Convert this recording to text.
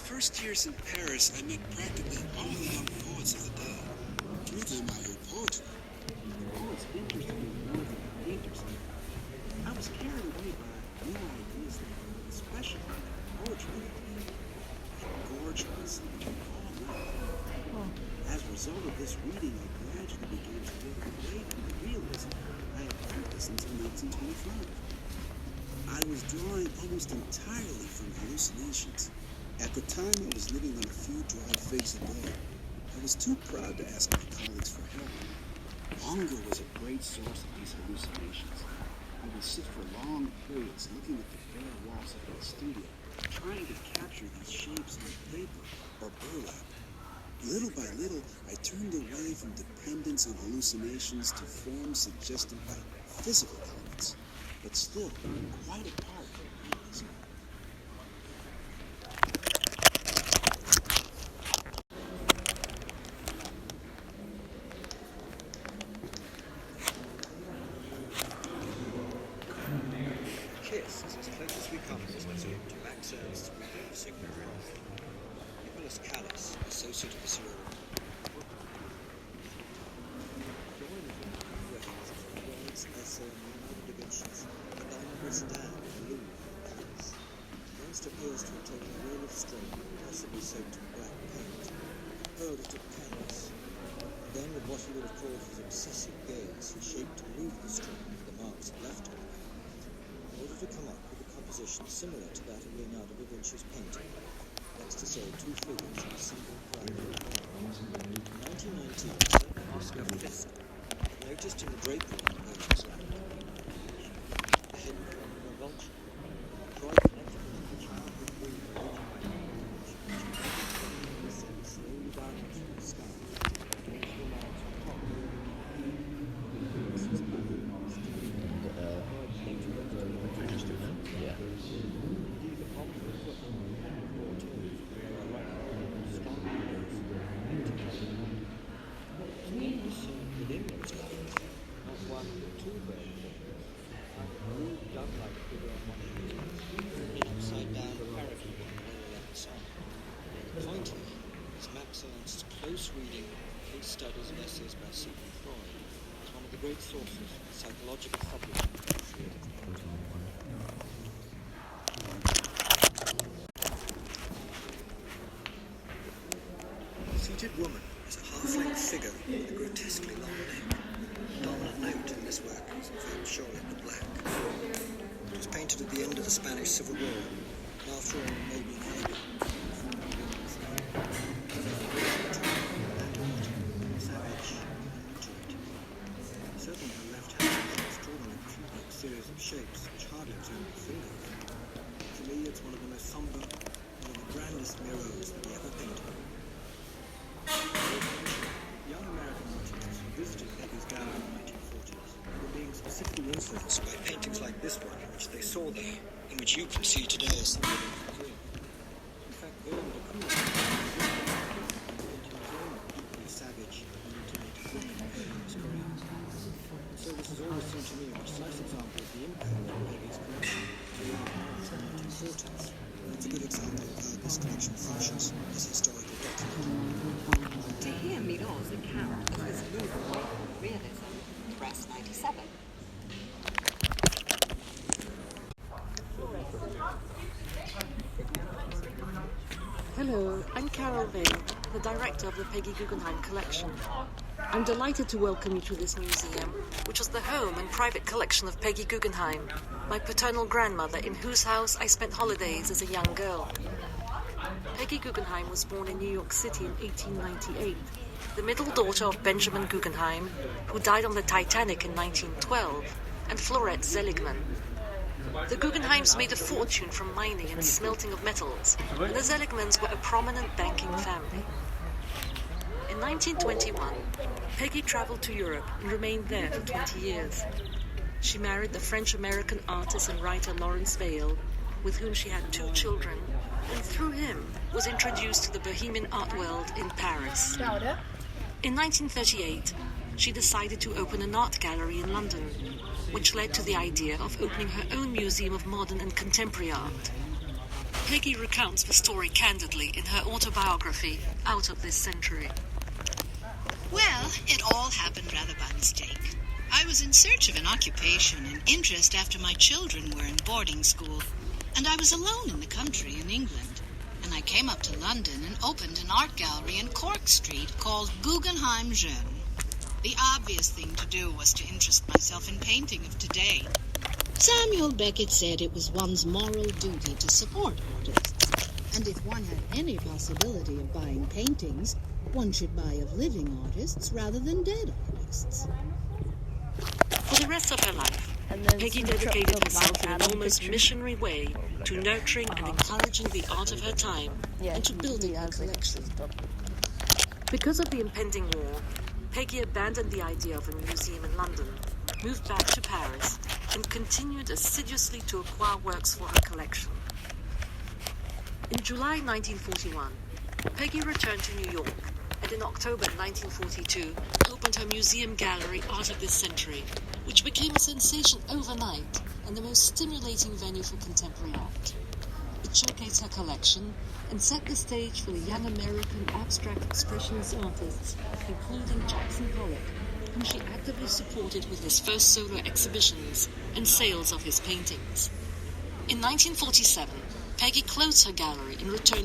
first years in Paris, I met practically all the young poets of the day. Through them, I heard poetry. Poets interested me more than painters. I was carried away by new ideas that were especially poetry. Gorge myself all night. As a result of this reading, I gradually began to look away from the realism I had practiced until 1925. I was drawing almost entirely from hallucinations. At the time, I was living on a few dry figs a day. I was too proud to ask my colleagues for help. Hunger was a great source of these hallucinations. I would sit for long periods looking at the bare walls of my studio, trying to capture these shapes on paper or burlap. Little by little, I turned away from dependence on hallucinations to forms suggested by physical elements, but still quite apart from realism. Kiss is as close as we come in this museum to Max Ernst's reading of Sigmund Freud. Nicholas Callis, associate of the Cerebral. Ernst appears to have taken a roll of string, possibly soaked in black paint, and hurled it at canvas. Then, with what he would have called his obsessive gaze, he shaped and moved the string with the marks it left on it, in order to come up with a composition similar to that of Leonardo da Vinci's painting. That's to say, two figures in a single primary line. In 1919, Oscar Fisk noticed in the drapery on the painting's line the hidden form of a vulture. Freud connected with the child with green descended slowly downwards from the sky, making the lines on top. This is Yeah. Indeed, the pomp of the football more tools there are like strong words. Within those lines, not one but two bird figures, like a rude gun-like figure on one of the an upside-down parakeet on the lower left side. The point here is Max Ernst's close reading of case studies and essays by Sigmund Freud as one of the great sources of psychological publishing. The seated woman is a half-length figure with a grotesquely long neck. The dominant note in this work is, in fact, surely the black. It was painted at the end of the Spanish Civil War, and after all, maybe an alibi. Savage and literate. Certainly her left hand is an extraordinarily complex series of shapes which hardly resemble fingers. To me, it's one of the most somber, one of the grandest mirrors that he ever painted. Young American artists who visited Peggy's gallery in the 1940s were being specifically influenced by paintings like this one, which they saw there, and which you can see today as the museum. In fact, Willem de Kool painting his own equally savage and intimate book in his career. And so this has always seemed to me a precise example of the impact of Peggy's collection during the 1940s. It's a good example of how this collection functions as a historical document. To hear Milon's account of his move away from realism, press 97. Hello, I'm Carol Vane, the director of the Peggy Guggenheim collection. I'm delighted to welcome you to this museum, which is the home and private collection of Peggy Guggenheim, my paternal grandmother in whose house I spent holidays as a young girl. Peggy Guggenheim was born in New York City in 1898, the middle daughter of Benjamin Guggenheim, who died on the Titanic in 1912, and Florette Seligman. The Guggenheims made a fortune from mining and smelting of metals, and the Seligmans were a prominent banking family. In 1921, Peggy traveled to Europe and remained there for 20 years. She married the French-American artist and writer Lawrence Vail, with whom she had 2 children, and through him was introduced to the bohemian art world in Paris. In 1938, she decided to open an art gallery in London, which led to the idea of opening her own museum of modern and contemporary art. Peggy recounts the story candidly in her autobiography, Out of This Century. Well, it all happened rather by mistake. I was in search of an occupation and interest after my children were in boarding school, and I was alone in the country in England. And I came up to London and opened an art gallery in Cork Street called Guggenheim Museum. The obvious thing to do was to interest myself in painting of today. Samuel Beckett said it was one's moral duty to support artists, and if one had any possibility of buying paintings, one should buy of living artists rather than dead artists. For the rest of her life, And then Peggy some dedicated truck herself of in an Adam almost picture. missionary way to nurturing and encouraging the art of her time and to building a collection. Because of the impending war, Peggy abandoned the idea of a museum in London, moved back to Paris, and continued assiduously to acquire works for her collection. In July 1941, Peggy returned to New York, and in October 1942 opened her museum gallery Art of This Century, which became a sensation overnight and the most stimulating venue for contemporary art. It showcased her collection and set the stage for the young American abstract expressionist artists, including Jackson Pollock, whom she actively supported with his first solo exhibitions and sales of his paintings. In 1947, Peggy closed her gallery and returned